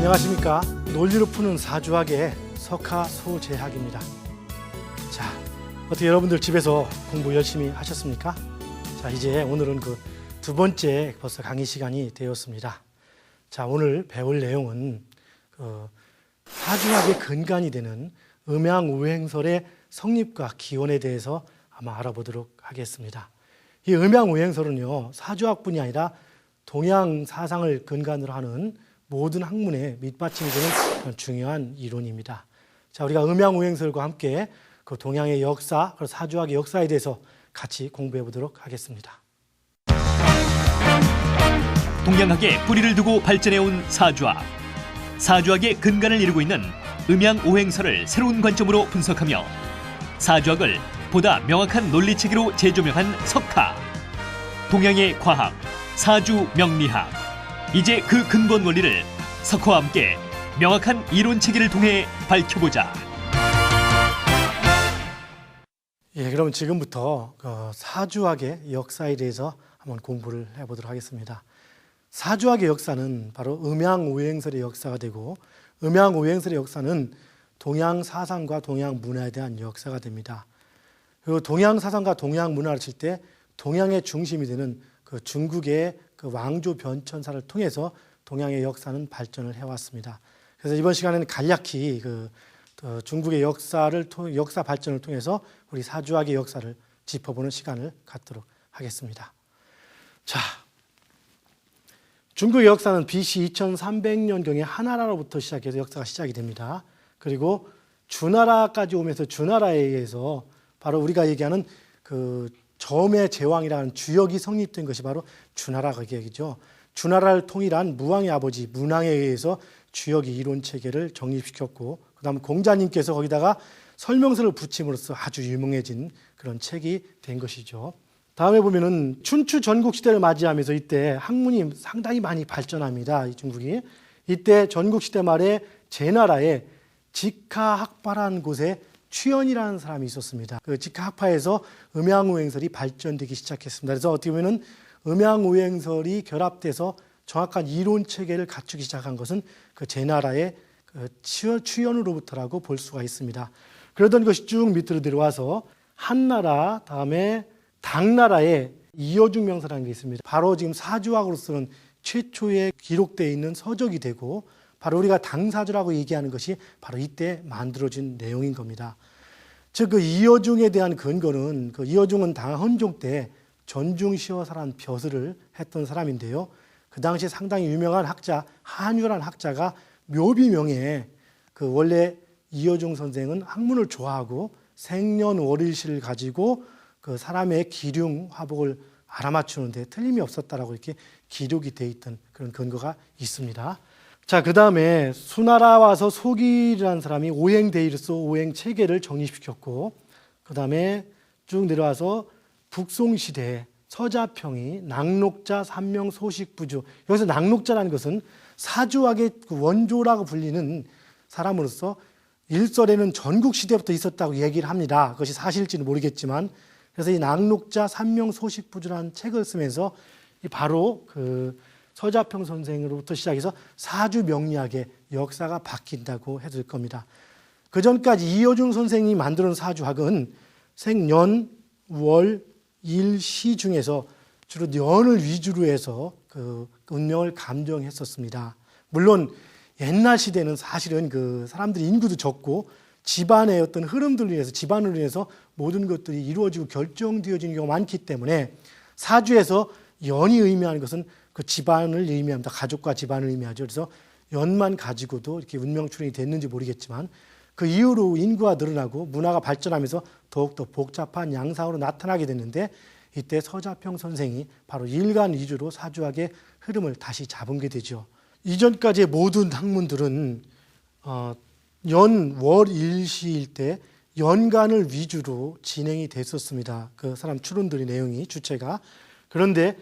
안녕하십니까. 논리로 푸는 사주학의 석하소재학입니다. 자, 어떻게 여러분들 집에서 공부 열심히 하셨습니까? 자, 이제 오늘은 그 두 번째 벌써 강의 시간이 되었습니다. 자, 오늘 배울 내용은 사주학의 근간이 되는 음양오행설의 성립과 기원에 대해서 아마 알아보도록 하겠습니다. 이 음양오행설은요, 사주학뿐이 아니라 동양 사상을 근간으로 하는 모든 학문의 밑받침이 되는 중요한 이론입니다. 자, 우리가 음양오행설과 함께 그 동양의 역사, 그리고 사주학의 역사에 대해서 같이 공부해 보도록 하겠습니다. 동양학에 뿌리를 두고 발전해온 사주학. 사주학의 근간을 이루고 있는 음양오행설을 새로운 관점으로 분석하며 사주학을 보다 명확한 논리체계로 재조명한 석하. 동양의 과학, 사주명리학. 이제 그 근본 원리를 석화와 함께 명확한 이론체계를 통해 밝혀보자. 예, 그럼 지금부터 사주학의 역사에 대해서 한번 공부를 해보도록 하겠습니다. 사주학의 역사는 바로 음양오행설의 역사가 되고, 음양오행설의 역사는 동양 사상과 동양 문화에 대한 역사가 됩니다. 그리고 동양 사상과 동양 문화를 칠 때 동양의 중심이 되는 그 중국의 그 왕조 변천사를 통해서 동양의 역사는 발전을 해왔습니다. 그래서 이번 시간에는 간략히 중국의 역사 발전을 통해서 우리 사주학의 역사를 짚어보는 시간을 갖도록 하겠습니다. 자, 중국의 역사는 BC 2300년경에 하나라로부터 시작해서 역사가 시작이 됩니다. 그리고 주나라까지 오면서 주나라에 의해서 바로 우리가 얘기하는 그 점의 제왕이라는 주역이 성립된 것이 바로 주나라가 얘기죠. 주나라를 통일한 무왕의 아버지 문왕에 의해서 주역이 이론체계를 정립시켰고, 그 다음 공자님께서 거기다가 설명서를 붙임으로써 아주 유명해진 그런 책이 된 것이죠. 다음에 보면은 춘추 전국시대를 맞이하면서 이때 학문이 상당히 많이 발전합니다. 이 중국이. 이때 전국시대 말에 제나라에 직하학파라는 곳에 취연이라는 사람이 있었습니다. 그 직하학파에서 음양오행설이 발전되기 시작했습니다. 그래서 어떻게 보면은 음양오행설이 결합돼서 정확한 이론체계를 갖추기 시작한 것은 그 제나라의 취연으로부터라고 볼 수가 있습니다. 그러던 것이 쭉 밑으로 내려와서 한나라, 다음에 당나라에 이어중 명서라는 게 있습니다. 바로 지금 사주학으로서는 최초에 기록되어 있는 서적이 되고, 바로 우리가 당사주라고 얘기하는 것이 바로 이때 만들어진 내용인 겁니다. 즉, 그 이어중에 대한 근거는, 그 이어중은 당헌종 때 전중시어사라는 벼슬을 했던 사람인데요. 그 당시에 상당히 유명한 학자, 한유라는 학자가 묘비명에 그 원래 이어중 선생은 학문을 좋아하고 생년월일시를 가지고 그 사람의 기륭 화복을 알아맞추는데 틀림이 없었다라고 이렇게 기록이 돼 있던 그런 근거가 있습니다. 자, 그 다음에 수나라 와서 소길이라는 사람이 오행대의로서 오행체계를 정립시켰고, 그 다음에 쭉 내려와서 북송시대에 서자평이 낙록자 삼명소식부주, 여기서 낙록자라는 것은 사주학의 그 원조라고 불리는 사람으로서 일설에는 전국시대부터 있었다고 얘기를 합니다. 그것이 사실지는 모르겠지만, 그래서 이 낙록자 삼명소식부주라는 책을 쓰면서 바로 그 서자평 선생으로부터 시작해서 사주명리학의 역사가 바뀐다고 해도 될 겁니다. 그 전까지 이어중 선생이 만드는 사주학은 생년, 월, 일, 시 중에서 주로 년을 위주로 해서 그 운명을 감정했었습니다. 물론 옛날 시대는 사실은 그 사람들이 인구도 적고 집안의 어떤 흐름들로 인해서, 집안으로 인해서 모든 것들이 이루어지고 결정되어지는 경우가 많기 때문에 사주에서 연이 의미하는 것은 그 집안을 의미합니다. 가족과 집안을 의미하죠. 그래서 연만 가지고도 이렇게 운명 추론이 됐는지 모르겠지만, 그 이후로 인구가 늘어나고 문화가 발전하면서 더욱더 복잡한 양상으로 나타나게 됐는데, 이때 서자평 선생이 바로 일간 위주로 사주학의 흐름을 다시 잡은 게 되죠. 이전까지의 모든 학문들은 연, 월, 일시일 때 연간을 위주로 진행이 됐었습니다. 그 사람 추론들의 내용이, 주체가. 그런데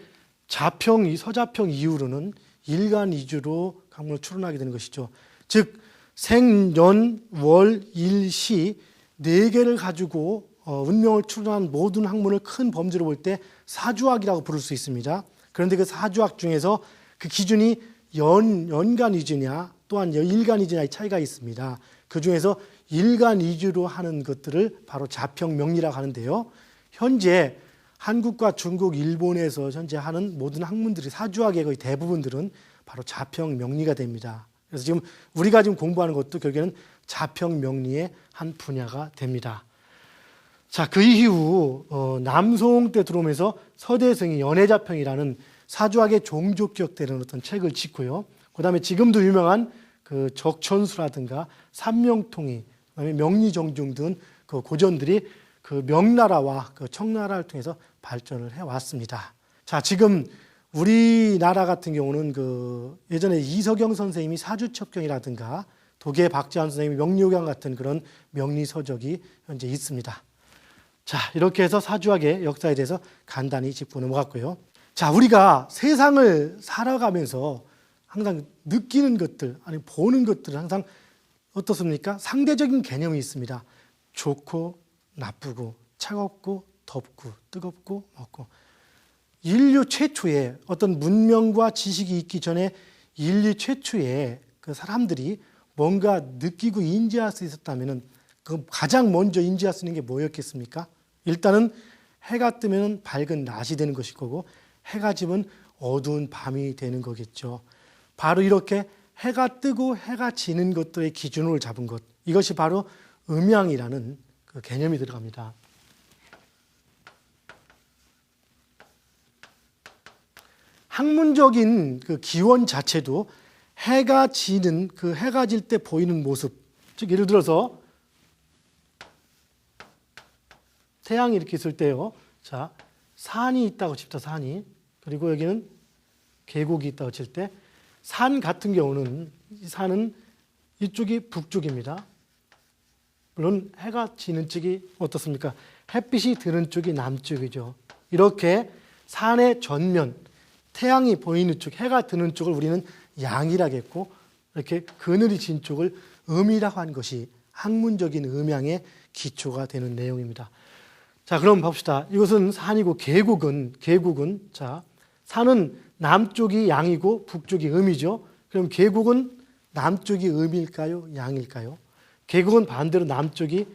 서자평 이후로는 일간 위주로 학문을 추론하게 되는 것이죠. 즉, 생, 연, 월, 일, 시 4개를 가지고 운명을 추론한 모든 학문을 큰 범주로 볼 때 사주학이라고 부를 수 있습니다. 그런데 그 사주학 중에서 그 기준이 연간 위주냐 또한 일간 이주의 차이가 있습니다. 그 중에서 일간 이주로 하는 것들을 바로 자평 명리라고 하는데요. 현재 한국과 중국, 일본에서 현재 하는 모든 학문들이 사주학의 거의 대부분들은 바로 자평 명리가 됩니다. 그래서 지금 우리가 지금 공부하는 것도 결국에는 자평 명리의 한 분야가 됩니다. 자, 그 이후 남송 때 들어오면서 서대성이 연애자평이라는 사주학의 종족기억되는 어떤 책을 짓고요. 그다음에 지금도 유명한 그 적천수라든가 삼명통이, 그다음에 명리정중 등 그 고전들이 그 명나라와 그 청나라를 통해서 발전을 해왔습니다. 자, 지금 우리나라 같은 경우는 그 예전에 이석영 선생님이 사주첩경이라든가 도계 박지환 선생님이 명리요강 같은 그런 명리서적이 현재 있습니다. 자, 이렇게 해서 사주학의 역사에 대해서 간단히 짚고 넘어갔고요. 자, 우리가 세상을 살아가면서 항상 느끼는 것들, 아니 보는 것들은 항상 어떻습니까? 상대적인 개념이 있습니다. 좋고 나쁘고 차갑고 덥고 뜨겁고 먹고. 인류 최초의 어떤 문명과 지식이 있기 전에 인류 최초의 그 사람들이 뭔가 느끼고 인지할 수 있었다면 그 가장 먼저 인지할 수 있는 게 뭐였겠습니까? 일단은 해가 뜨면 밝은 낮이 되는 것일 거고 해가 지면 어두운 밤이 되는 거겠죠. 바로 이렇게 해가 뜨고 해가 지는 것들의 기준으로 잡은 것, 이것이 바로 음양이라는 그 개념이 들어갑니다. 학문적인 그 기원 자체도 해가 지는 그 해가 질 때 보이는 모습, 즉 예를 들어서 태양이 이렇게 있을 때요. 자, 산이 있다고 칩시다. 산이. 그리고 여기는 계곡이 있다고 칠 때 산 같은 경우는 이 산은 이쪽이 북쪽입니다. 물론 해가 지는 쪽이 어떻습니까? 햇빛이 드는 쪽이 남쪽이죠. 이렇게 산의 전면, 태양이 보이는 쪽, 해가 드는 쪽을 우리는 양이라고 했고 이렇게 그늘이 진 쪽을 음이라고 한 것이 학문적인 음양의 기초가 되는 내용입니다. 자, 그럼 봅시다. 이것은 산이고 계곡은 자, 산은 남쪽이 양이고 북쪽이 음이죠. 그럼 계곡은 남쪽이 음일까요? 양일까요? 계곡은 반대로 남쪽이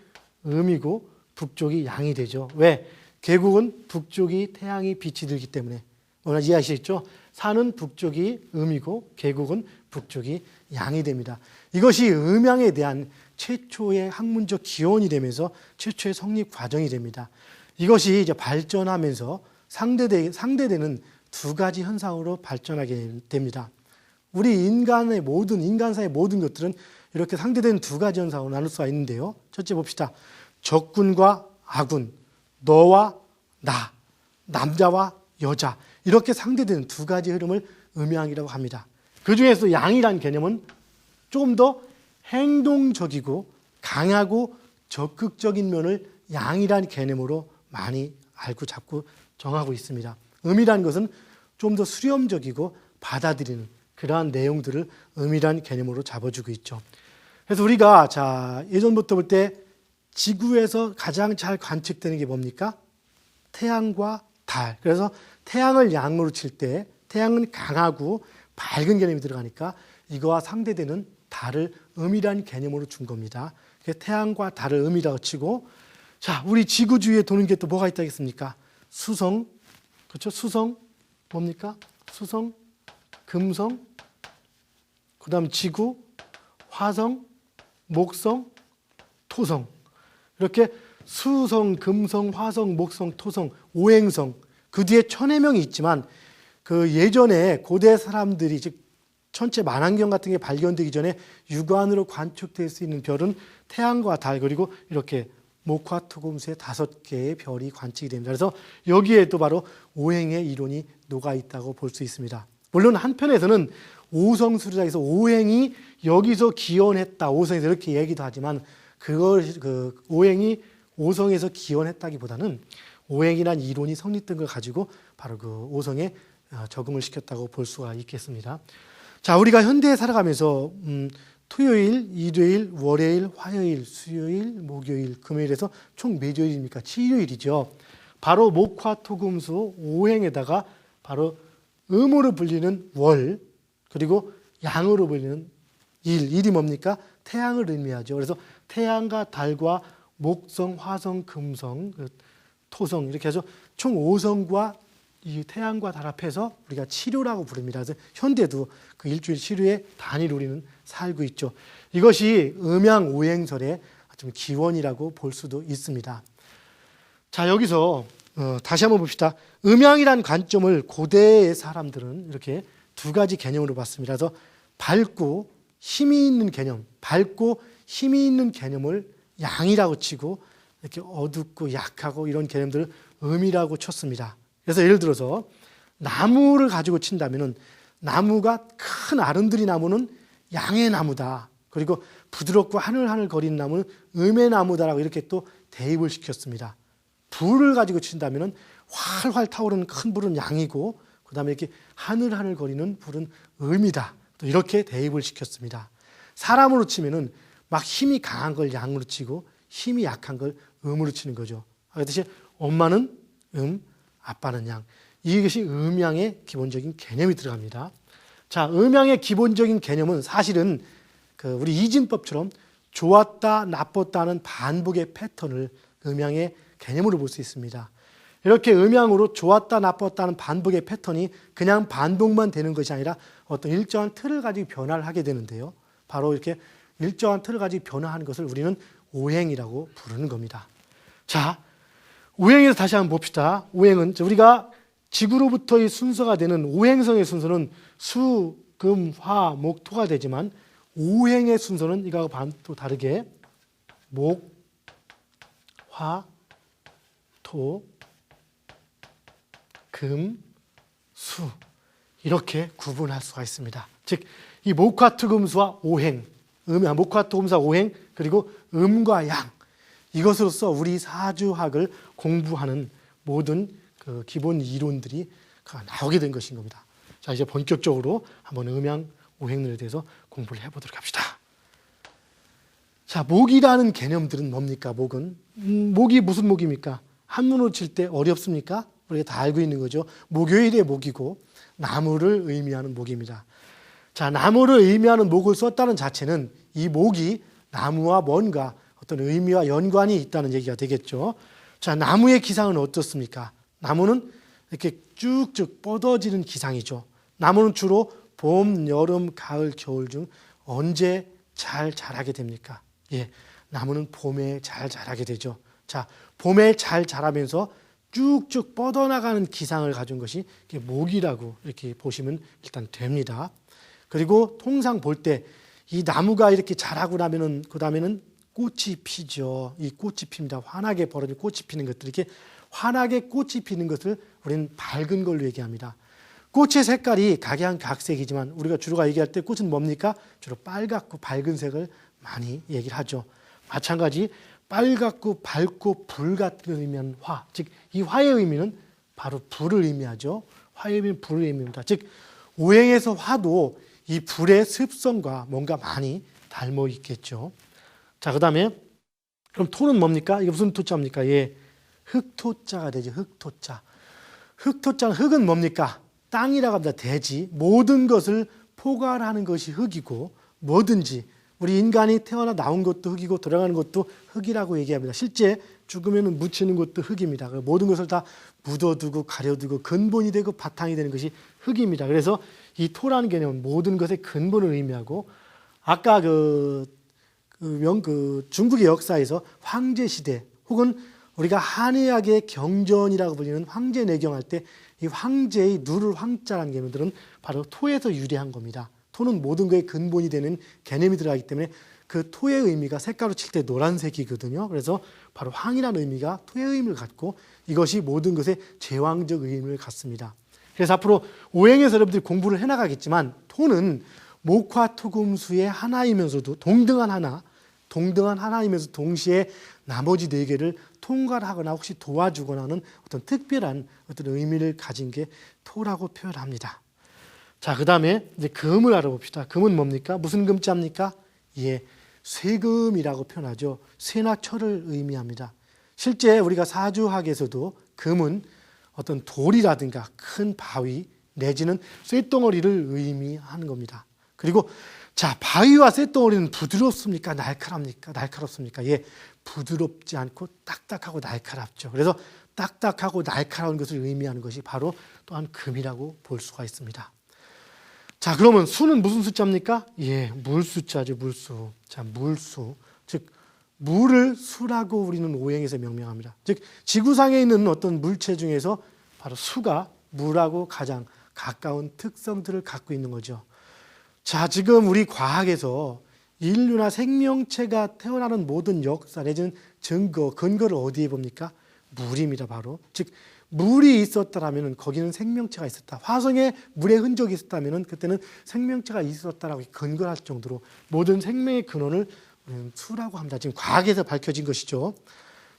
음이고 북쪽이 양이 되죠. 왜? 계곡은 북쪽이 태양이 빛이 들기 때문에. 오늘 이해하시겠죠? 산은 북쪽이 음이고 계곡은 북쪽이 양이 됩니다. 이것이 음양에 대한 최초의 학문적 기원이 되면서 최초의 성립 과정이 됩니다. 이것이 이제 발전하면서 상대되는 두 가지 현상으로 발전하게 됩니다. 우리 인간사의 모든 것들은 이렇게 상대되는 두 가지 현상으로 나눌 수가 있는데요. 첫째 봅시다. 적군과 아군, 너와 나, 남자와 여자, 이렇게 상대되는 두 가지 흐름을 음양이라고 합니다. 그 중에서 양이라는 개념은 조금 더 행동적이고 강하고 적극적인 면을 양이라는 개념으로 많이 알고 잡고 정하고 있습니다. 음이라는 것은 좀 더 수렴적이고 받아들이는 그러한 내용들을 음이라는 개념으로 잡아주고 있죠. 그래서 우리가 자 예전부터 볼 때 지구에서 가장 잘 관측되는 게 뭡니까? 태양과 달. 그래서 태양을 양으로 칠 때 태양은 강하고 밝은 개념이 들어가니까 이거와 상대되는 달을 음이라는 개념으로 준 겁니다. 그래서 태양과 달을 음이라고 치고, 자, 우리 지구 주위에 도는 게 또 뭐가 있다겠습니까? 수성, 그렇죠? 수성 뭡니까? 수성, 금성, 그다음 지구, 화성, 목성, 토성. 이렇게 수성, 금성, 화성, 목성, 토성, 오행성. 그 뒤에 천의 명이 있지만 그 예전에 고대 사람들이 즉 천체 만환경 같은 게 발견되기 전에 육안으로 관측될 수 있는 별은 태양과 달 그리고 이렇게 목화토금수의 5개의 별이 관측이 됩니다. 그래서 여기에 또 바로 오행의 이론이 녹아 있다고 볼 수 있습니다. 물론 한편에서는 오성수리자에서 오행이 여기서 기원했다, 오성에서 이렇게 얘기도 하지만 그 오행이 오성에서 기원했다기보다는 오행이란 이론이 성립된 걸 가지고 바로 그 오성에 적응을 시켰다고 볼 수가 있겠습니다. 자, 우리가 현대에 살아가면서 토요일, 일요일, 월요일, 화요일, 수요일, 목요일, 금요일에서 총 몇 요일입니까? 7요일이죠. 바로 목화토금수 오행에다가 바로 음으로 불리는 월, 그리고 양으로 불리는 일이 뭡니까? 태양을 의미하죠. 그래서 태양과 달과 목성, 화성, 금성, 토성 이렇게 해서 총 5성과 이 태양과 달 앞에서 우리가 치료라고 부릅니다. 그래서 현대도 그 일주일 치료의 단위로 우리는 살고 있죠. 이것이 음양오행설의 좀 기원이라고 볼 수도 있습니다. 자, 여기서 다시 한번 봅시다. 음양이란 관점을 고대의 사람들은 이렇게 두 가지 개념으로 봤습니다. 그래서 밝고 힘이 있는 개념, 밝고 힘이 있는 개념을 양이라고 치고 이렇게 어둡고 약하고 이런 개념들을 음이라고 쳤습니다. 그래서 예를 들어서 나무를 가지고 친다면은 나무가 큰 아름드리 나무는 양의 나무다. 그리고 부드럽고 하늘하늘 거리는 나무는 음의 나무다라고 이렇게 또 대입을 시켰습니다. 불을 가지고 친다면은 활활 타오르는 큰 불은 양이고 그다음에 이렇게 하늘하늘 거리는 불은 음이다. 또 이렇게 대입을 시켰습니다. 사람으로 치면은 막 힘이 강한 걸 양으로 치고 힘이 약한 걸 음으로 치는 거죠. 그렇듯이 엄마는 아빠는 양. 이것이 음양의 기본적인 개념이 들어갑니다. 자, 음양의 기본적인 개념은 사실은 우리 이진법처럼 좋았다, 나빴다는 반복의 패턴을 음양의 개념으로 볼 수 있습니다. 이렇게 음양으로 좋았다, 나빴다는 반복의 패턴이 그냥 반복만 되는 것이 아니라 어떤 일정한 틀을 가지고 변화를 하게 되는데요. 바로 이렇게 일정한 틀을 가지고 변화하는 것을 우리는 오행이라고 부르는 겁니다. 자, 오행에서 다시 한번 봅시다. 오행은 우리가 지구로부터의 순서가 되는 오행성의 순서는 수, 금, 화, 목, 토가 되지만 오행의 순서는 이거하고 또 다르게 목, 화, 토, 금, 수 이렇게 구분할 수가 있습니다. 즉, 이 목화토금수와 오행, 목화토금수와 오행 그리고 음과 양 이것으로서 우리 사주학을 공부하는 모든 그 기본 이론들이 나오게 된 것인 겁니다. 자, 이제 본격적으로 한번 음양 오행론에 대해서 공부를 해보도록 합시다. 자, 목이라는 개념들은 뭡니까? 목은 목이 무슨 목입니까? 한문으로 칠 때 어렵습니까? 우리가 다 알고 있는 거죠. 목요일의 목이고 나무를 의미하는 목입니다. 자, 나무를 의미하는 목을 썼다는 자체는 이 목이 나무와 뭔가 어떤 의미와 연관이 있다는 얘기가 되겠죠. 자, 나무의 기상은 어떻습니까? 나무는 이렇게 쭉쭉 뻗어지는 기상이죠. 나무는 주로 봄, 여름, 가을, 겨울 중 언제 잘 자라게 됩니까? 예, 나무는 봄에 잘 자라게 되죠. 자, 봄에 잘 자라면서 쭉쭉 뻗어나가는 기상을 가진 것이 목이라고 이렇게 보시면 일단 됩니다. 그리고 통상 볼 때 이 나무가 이렇게 자라고 나면은 그 다음에는 꽃이 피죠. 이 꽃이 핍니다. 환하게 벌어진 꽃이 피는 것들, 이렇게 환하게 꽃이 피는 것을 우리는 밝은 걸로 얘기합니다. 꽃의 색깔이 각양각색이지만 우리가 주로 얘기할 때 꽃은 뭡니까? 주로 빨갛고 밝은 색을 많이 얘기를 하죠. 마찬가지 빨갛고 밝고 불 같은 걸 의미하는 화, 즉 이 화의 의미는 바로 불을 의미하죠. 화의 의미는 불을 의미합니다. 즉 오행에서 화도 이 불의 습성과 뭔가 많이 닮아 있겠죠. 자, 그 다음에 그럼 토는 뭡니까? 이게 무슨 토자입니까? 예, 흙토자가 되죠. 흙토자. 흙토자, 흙은 뭡니까? 땅이라고 합니다. 대지. 모든 것을 포괄하는 것이 흙이고 뭐든지 우리 인간이 태어나 나온 것도 흙이고 돌아가는 것도 흙이라고 얘기합니다. 실제 죽으면 묻히는 것도 흙입니다. 모든 것을 다 묻어두고 가려두고 근본이 되고 바탕이 되는 것이 흙입니다. 그래서 이 토라는 개념은 모든 것의 근본을 의미하고 아까 중국의 역사에서 황제 시대 혹은 우리가 한의학의 경전이라고 불리는 황제내경할 때 이 황제의 누를 황자라는 개념들은 바로 토에서 유래한 겁니다. 토는 모든 것의 근본이 되는 개념이 들어가기 때문에 그 토의 의미가 색깔로 칠 때 노란색이거든요. 그래서 바로 황이라는 의미가 토의 의미를 갖고 이것이 모든 것의 제왕적 의미를 갖습니다. 그래서 앞으로 오행에서 여러분들이 공부를 해나가겠지만 토는 목화토금수의 하나이면서도 동등한 하나이면서 동시에 나머지 네 개를 통괄하거나 혹시 도와주거나 하는 어떤 특별한 어떤 의미를 가진 게 토라고 표현합니다. 자, 그 다음에 이제 금을 알아봅시다. 금은 뭡니까? 무슨 금자입니까? 예, 쇠금이라고 표현하죠. 쇠나 철을 의미합니다. 실제 우리가 사주학에서도 금은 어떤 돌이라든가 큰 바위 내지는 쇠덩어리를 의미하는 겁니다. 그리고 자, 바위와 쇳덩어리는 부드럽습니까? 날카롭습니까? 날카롭습니까? 예, 부드럽지 않고 딱딱하고 날카롭죠. 그래서 딱딱하고 날카로운 것을 의미하는 것이 바로 또한 금이라고 볼 수가 있습니다. 자, 그러면 수는 무슨 숫자입니까? 예, 물숫자죠, 물수. 자, 물수. 즉, 물을 수라고 우리는 오행에서 명명합니다. 즉, 지구상에 있는 어떤 물체 중에서 바로 수가 물하고 가장 가까운 특성들을 갖고 있는 거죠. 자, 지금 우리 과학에서 인류나 생명체가 태어나는 모든 역사 내지는 근거를 어디에 봅니까? 물입니다, 바로. 즉, 물이 있었다라면 거기는 생명체가 있었다. 화성에 물의 흔적이 있었다면 그때는 생명체가 있었다라고 근거할 정도로 모든 생명의 근원을 수라고 합니다. 지금 과학에서 밝혀진 것이죠.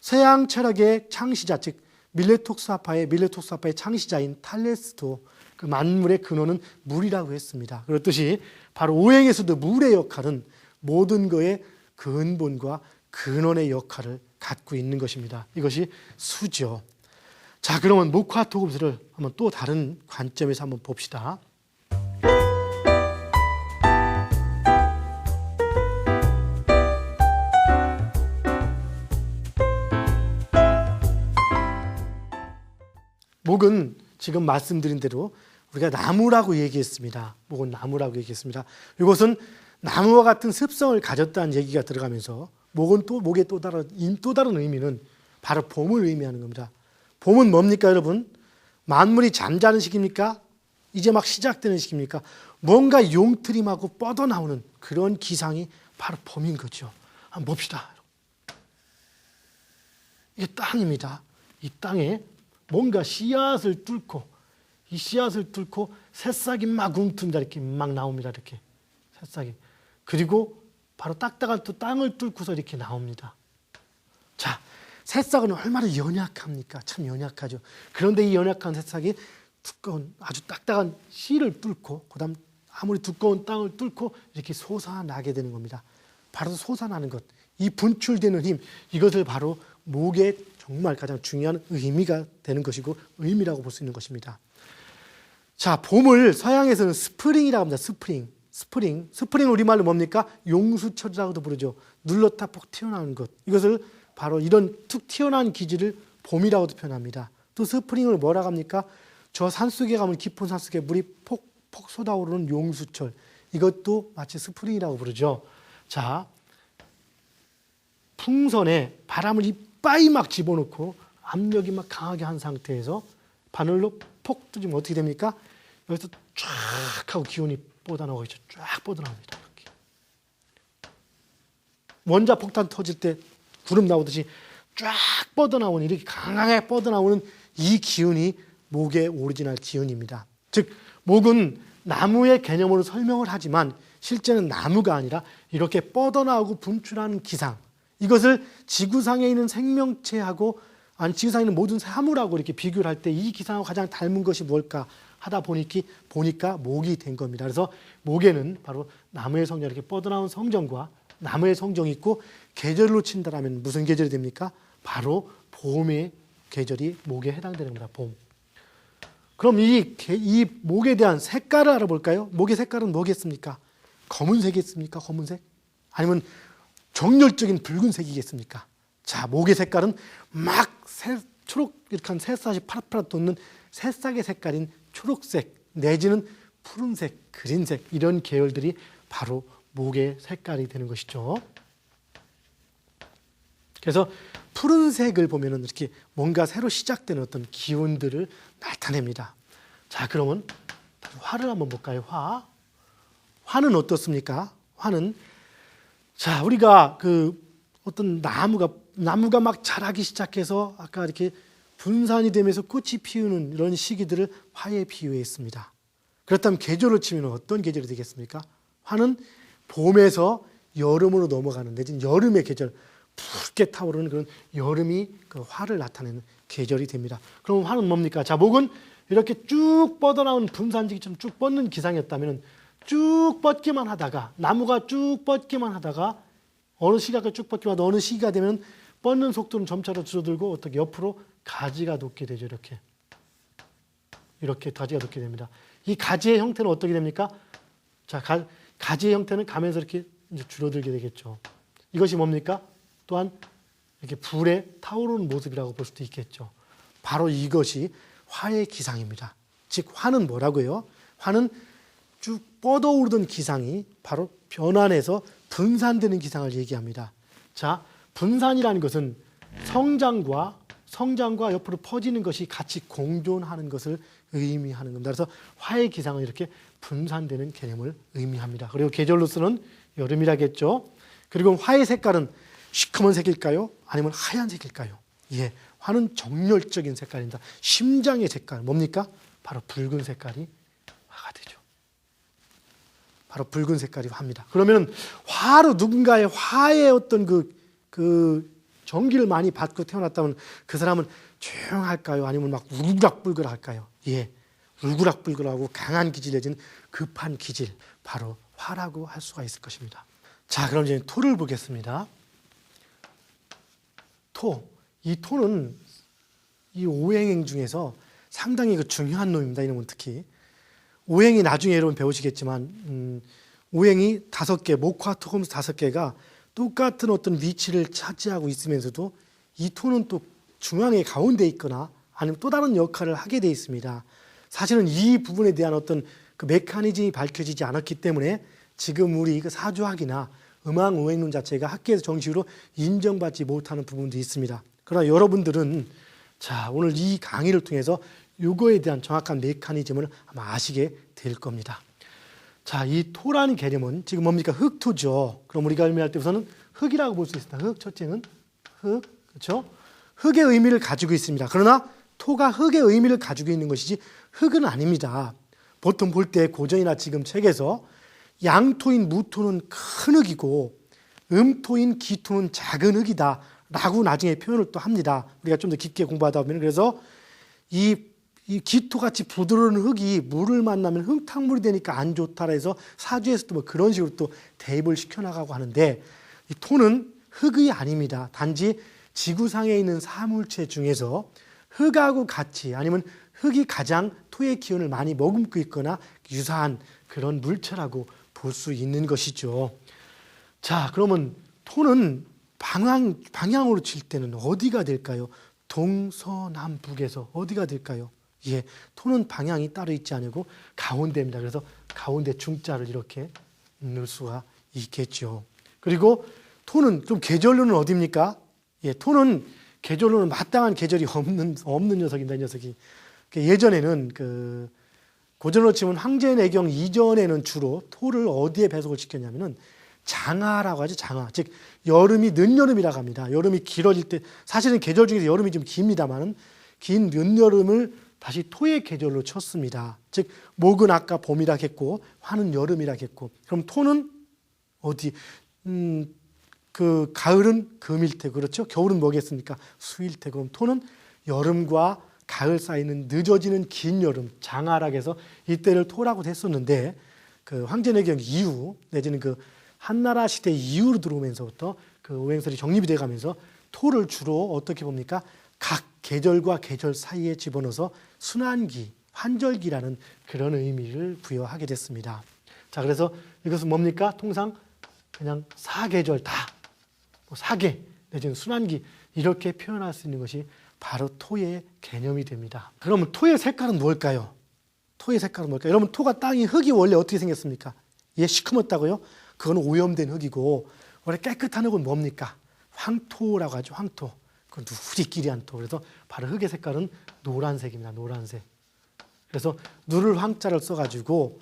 서양 철학의 창시자, 즉 밀레토스아파의 창시자인 탈레스도 그 만물의 근원은 물이라고 했습니다. 그렇듯이 바로 오행에서도 물의 역할은 모든 것의 근본과 근원의 역할을 갖고 있는 것입니다. 이것이 수죠. 자, 그러면 목화 토금수를 한번 또 다른 관점에서 한번 봅시다. 목은 지금 말씀드린 대로 우리가 나무라고 얘기했습니다. 목은 나무라고 얘기했습니다. 이것은 나무와 같은 습성을 가졌다는 얘기가 들어가면서 목은 또 목의 또 다른 의미는 바로 봄을 의미하는 겁니다. 봄은 뭡니까, 여러분? 만물이 잠자는 시기입니까? 이제 막 시작되는 시기입니까? 뭔가 용트림하고 뻗어나오는 그런 기상이 바로 봄인 거죠. 한번 봅시다. 이게 땅입니다. 이 땅에 뭔가 씨앗을 뚫고 이 씨앗을 뚫고 새싹이 막 움트입니다. 이렇게 막 나옵니다. 이렇게 새싹이. 그리고 바로 딱딱한 또 땅을 뚫고서 이렇게 나옵니다. 자, 새싹은 얼마나 연약합니까? 참 연약하죠. 그런데 이 연약한 새싹이 두꺼운 아주 딱딱한 씨를 뚫고 그다음 아무리 두꺼운 땅을 뚫고 이렇게 솟아나게 되는 겁니다. 바로 솟아나는 것, 이 분출되는 힘, 이것을 바로 목의 정말 가장 중요한 의미가 되는 것이고 의미라고 볼 수 있는 것입니다. 자, 봄을 서양에서는 스프링이라고 합니다. 스프링 우리말로 뭡니까? 용수철이라고도 부르죠. 눌렀다 폭 튀어나오는 것. 이것을 바로 이런 툭 튀어나온 기질을 봄이라고도 표현합니다. 또 스프링을 뭐라고 합니까? 저 산속에 가면 깊은 산속에 물이 폭 쏟아오르는 용수철. 이것도 마치 스프링이라고 부르죠. 자, 풍선에 바람을 이빠이 막 집어넣고 압력이 막 강하게 한 상태에서 바늘로 폭 뚫으면 어떻게 됩니까? 여기서 쫙 하고 기운이 뻗어나오고 있죠. 쫙 뻗어나옵니다. 이렇게. 원자 폭탄 터질 때 구름 나오듯이 쫙 뻗어나오는, 이렇게 강하게 뻗어나오는 이 기운이 목의 오리지널 기운입니다. 즉, 목은 나무의 개념으로 설명을 하지만 실제는 나무가 아니라 이렇게 뻗어나오고 분출하는 기상, 이것을 지구상에 있는 생명체하고 지구상에 있는 모든 사물하고 이렇게 비교를 할 때 이 기상하고 가장 닮은 것이 뭘까 하다 보니까 목이 된 겁니다. 그래서 목에는 바로 나무의 성정, 이렇게 뻗어나온 성정과 나무의 성정이 있고, 계절로 친다라면 무슨 계절이 됩니까? 바로 봄의 계절이 목에 해당되는 겁니다. 봄. 그럼 이 목에 대한 색깔을 알아볼까요? 목의 색깔은 뭐겠습니까? 검은색이겠습니까? 검은색? 아니면 정열적인 붉은색이겠습니까? 자, 목의 색깔은 막 초록 이렇게 한 새싹이 파랗파랗 돋는 새싹의 색깔인 초록색 내지는 푸른색, 그린색, 이런 계열들이 바로 목의 색깔이 되는 것이죠. 그래서 푸른색을 보면은 이렇게 뭔가 새로 시작되는 어떤 기운들을 나타냅니다. 자, 그러면 화를 한번 볼까요? 화는 어떻습니까? 화는, 자, 우리가 그 어떤 나무가 막 자라기 시작해서 아까 이렇게 분산이 되면서 꽃이 피우는 이런 시기들을 화에 비유했습니다. 그렇다면 계절로 치면 어떤 계절이 되겠습니까? 화는 봄에서 여름으로 넘어가는, 내지는 여름의 계절, 붉게 타오르는 그런 여름이 그 화를 나타내는 계절이 됩니다. 그럼 화는 뭡니까? 자, 목은 이렇게 쭉 뻗어나오는 분산지기처럼 쭉 뻗는 기상이었다면 쭉 뻗기만 하다가, 나무가 쭉 뻗기만 하다가 어느 시기가 쭉 뻗기만 하다가 어느 시기가 되면 뻗는 속도는 점차로 줄어들고 어떻게 옆으로 가지가 돋게 되죠. 이렇게 가지가 돋게 됩니다. 이 가지의 형태는 어떻게 됩니까? 자, 가지의 형태는 가면서 이렇게 이제 줄어들게 되겠죠. 이것이 뭡니까? 또한 이렇게 불에 타오르는 모습이라고 볼 수도 있겠죠. 바로 이것이 화의 기상입니다. 즉 화는 뭐라고요? 화는 쭉 뻗어오르던 기상이 바로 변환해서 분산되는 기상을 얘기합니다. 자, 분산이라는 것은 성장과 옆으로 퍼지는 것이 같이 공존하는 것을 의미하는 겁니다. 그래서 화의 기상은 이렇게 분산되는 개념을 의미합니다. 그리고 계절로서는 여름이라겠죠. 그리고 화의 색깔은 시커먼 색일까요? 아니면 하얀색일까요? 예, 화는 정열적인 색깔입니다. 심장의 색깔 뭡니까? 바로 붉은 색깔이 화가 되죠. 바로 붉은 색깔이 화입니다. 그러면 화로 누군가의 화의 어떤 그 전기를 많이 받고 태어났다면 그 사람은 조용할까요? 아니면 막 울그락불그락할까요? 예, 울그락불그락하고 강한 기질 내지는 급한 기질, 바로 화라고 할 수가 있을 것입니다. 자, 그럼 이제 토를 보겠습니다. 이 토는 이 오행행 중에서 상당히 중요한 놈입니다. 이놈은 특히 오행이 나중에 여러분 배우시겠지만 오행이 5개, 목화, 토, 금, 5개가 똑같은 어떤 위치를 차지하고 있으면서도 이 토는 또 중앙에 가운데 있거나 아니면 또 다른 역할을 하게 되어 있습니다. 사실은 이 부분에 대한 어떤 그 메커니즘이 밝혀지지 않았기 때문에 지금 우리 그 사주학이나 음양 오행론 자체가 학계에서 정식으로 인정받지 못하는 부분도 있습니다. 그러나 여러분들은 자, 오늘 이 강의를 통해서 이거에 대한 정확한 메커니즘을 아마 아시게 될 겁니다. 자, 이 토라는 개념은 지금 뭡니까? 흑토죠. 그럼 우리가 의미할 때 우선은 흑이라고 볼 수 있습니다. 흑, 첫째는 흑, 그렇죠? 흑의 의미를 가지고 있습니다. 그러나 토가 흑의 의미를 가지고 있는 것이지 흑은 아닙니다. 보통 볼 때 고전이나 지금 책에서 양토인 무토는 큰 흑이고 음토인 기토는 작은 흑이다 라고 나중에 표현을 또 합니다. 우리가 좀 더 깊게 공부하다 보면. 그래서 이 기토같이 부드러운 흙이 물을 만나면 흙탕물이 되니까 안 좋다라 해서 사주에서도 뭐 그런 식으로 또 대입을 시켜나가고 하는데, 이 토는 흙이 아닙니다. 단지 지구상에 있는 사물체 중에서 흙하고 같이, 아니면 흙이 가장 토의 기운을 많이 머금고 있거나 유사한 그런 물체라고 볼 수 있는 것이죠. 자, 그러면 토는 방향으로 칠 때는 어디가 될까요? 동서남북에서 어디가 될까요? 예, 토는 방향이 따로 있지 않고 가운데입니다. 그래서 가운데 중자를 이렇게 넣을 수가 있겠죠. 그리고 토는 좀 계절로는 어디입니까? 예, 토는 계절로는 마땅한 계절이 없는 녀석입니다. 이 녀석이. 예전에는 그 고전으로 치면 황제내경 이전에는 주로 토를 어디에 배속을 시켰냐면은 장하라고 하죠. 장하. 즉 여름이 늦여름이라고 합니다. 여름이 길어질 때, 사실은 계절 중에서 여름이 좀 깁니다만은 긴 늦여름을 다시 토의 계절로 쳤습니다. 즉 목은 아까 봄이라 했고 화는 여름이라 했고, 그럼 토는 어디? 그 가을은 금일 테고, 그렇죠? 겨울은 뭐겠습니까? 수일 테고. 그럼 토는 여름과 가을 사이는 늦어지는 긴 여름, 장하라고 해서 이때를 토라고 했었는데, 그 황제내경 이후 내지는 그 한나라 시대 이후로 들어오면서부터 그 오행설이 정립이 돼가면서 토를 주로 어떻게 봅니까? 각 계절과 계절 사이에 집어넣어서 순환기, 환절기라는 그런 의미를 부여하게 됐습니다. 자, 그래서 이것은 뭡니까? 통상 그냥 사계절 다, 사계 내지는 순환기 이렇게 표현할 수 있는 것이 바로 토의 개념이 됩니다. 그러면 토의 색깔은 뭘까요? 토의 색깔은 뭘까요? 여러분, 토가 땅이 흙이 원래 어떻게 생겼습니까? 예, 시커멓다고요? 그건 오염된 흙이고, 원래 깨끗한 흙은 뭡니까? 황토라고 하죠. 황토. 그건 누리끼리한 토. 그래서 바로 흙의 색깔은 노란색입니다. 노란색. 그래서 누를 황자를 써가지고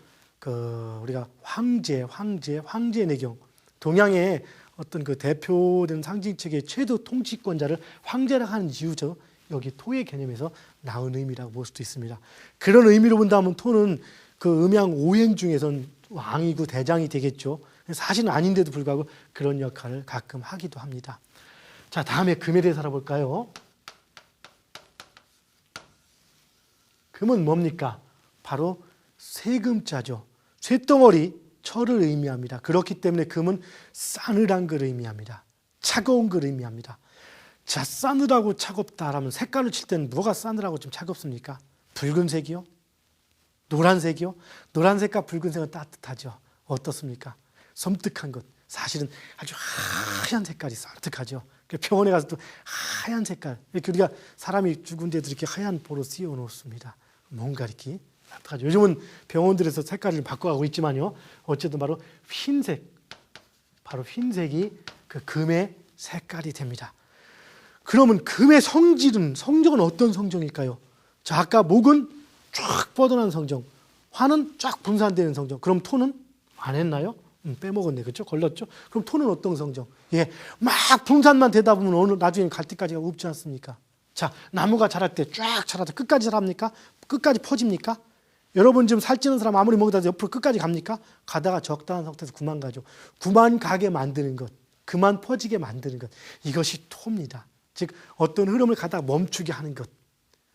우리가 황제내경, 동양의 어떤 그 대표된 상징책의 최대 통치권자를 황제라고 하는 이유죠. 여기 토의 개념에서 나온 의미라고 볼 수도 있습니다. 그런 의미로 본다면 토는 그 음양 오행 중에서는 왕이고 대장이 되겠죠. 사실은 아닌데도 불구하고 그런 역할을 가끔 하기도 합니다. 자, 다음에 금에 대해서 알아볼까요? 금은 뭡니까? 바로 쇠금자죠. 쇠덩어리, 철을 의미합니다. 그렇기 때문에 금은 싸늘한 걸 의미합니다. 차가운 걸 의미합니다. 자, 싸늘하고 차갑다라면 색깔을 칠 때는 뭐가 싸늘하고 좀 차갑습니까? 붉은색이요? 노란색이요? 노란색과 붉은색은 따뜻하죠. 어떻습니까? 섬뜩한 것. 사실은 아주 하얀 색깔이 섬뜩하죠. 병원에 가서 또 하얀 색깔. 이렇게 우리가 사람이 죽은 데도 이렇게 하얀 보로 씌워 놓습니다. 뭔가 이렇게 섬뜩하죠. 요즘은 병원들에서 색깔을 바꿔가고 있지만요. 어쨌든 바로 흰색. 바로 흰색이 그 금의 색깔이 됩니다. 그러면 금의 성정은 어떤 성정일까요? 자, 아까 목은 쫙 뻗어난 성정, 화는 쫙 분산되는 성정. 그럼 토는 안 했나요? 빼먹었네, 그렇죠? 걸렸죠? 그럼 토는 어떤 성정? 예, 막 분산만 되다 보면 어느 나중에 갈 때까지가 없지 않습니까? 자, 나무가 자랄 때 쫙 자라서 끝까지 자랍니까? 끝까지 퍼집니까? 여러분 지금 살찌는 사람 아무리 먹다 옆으로 끝까지 갑니까? 가다가 적당한 상태에서 그만 가죠. 그만 가게 만드는 것, 그만 퍼지게 만드는 것, 이것이 토입니다. 즉 어떤 흐름을 가다가 멈추게 하는 것.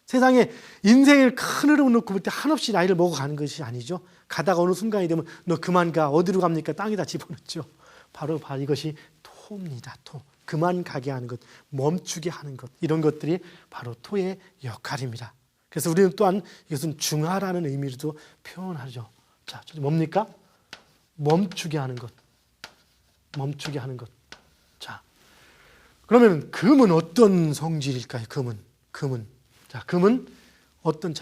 세상에 인생을 큰 흐름을 놓고 볼 때 한없이 나이를 먹어가는 것이 아니죠. 가다가 어느 순간이 되면 너 그만 가. 어디로 갑니까? 땅에다 집어넣죠. 바로 이것이 토입니다. 토. 그만 가게 하는 것, 멈추게 하는 것, 이런 것들이 바로 토의 역할입니다. 그래서 우리는 또한 이것은 중하라는 의미로도 표현하죠. 자, 뭡니까? 멈추게 하는 것. 멈추게 하는 것. 자, 그러면 금은 어떤 성질일까요? 금은. 자, 금은 어떤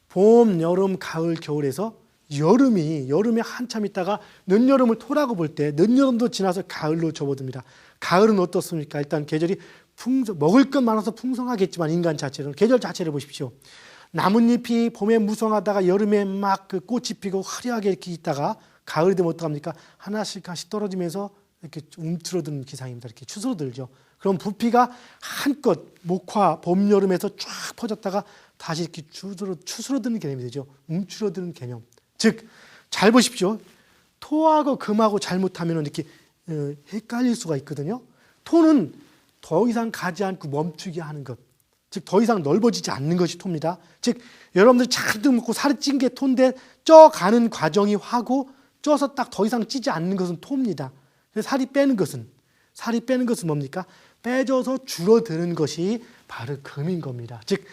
봄, 여름, 가을, 겨울에서 여름에 한참 있다가 늦여름을 토라고 볼 때 늦여름도 지나서 가을로 접어듭니다. 가을은 어떻습니까? 일단 계절이 먹을 것 많아서 풍성하겠지만 인간 자체는 계절 자체를 보십시오. 나뭇잎이 봄에 무성하다가 여름에 막 그 꽃이 피고 화려하게 이렇게 있다가 가을이 되면 어떡합니까? 하나씩 떨어지면서 이렇게 움츠러드는 기상입니다. 이렇게 추스러들죠. 그럼 부피가 한껏 목화 봄 여름에서 쫙 퍼졌다가 다시 이렇게 추스러드는 개념이 되죠. 움츠러드는 개념. 즉 잘 보십시오. 토하고 금하고 잘못하면 이렇게 헷갈릴 수가 있거든요. 토는 더 이상 가지 않고 멈추게 하는 것. 즉 더 이상 넓어지지 않는 것이 토입니다. 즉 여러분들이 잔뜩 먹고 살이 찐 게 토인데 쪄가는 과정이 화고 쪄서 딱 더 이상 찌지 않는 것은 토입니다. 살이 빼는 것은 뭡니까? 빼져서 줄어드는 것이 바로 금인 겁니다. 즉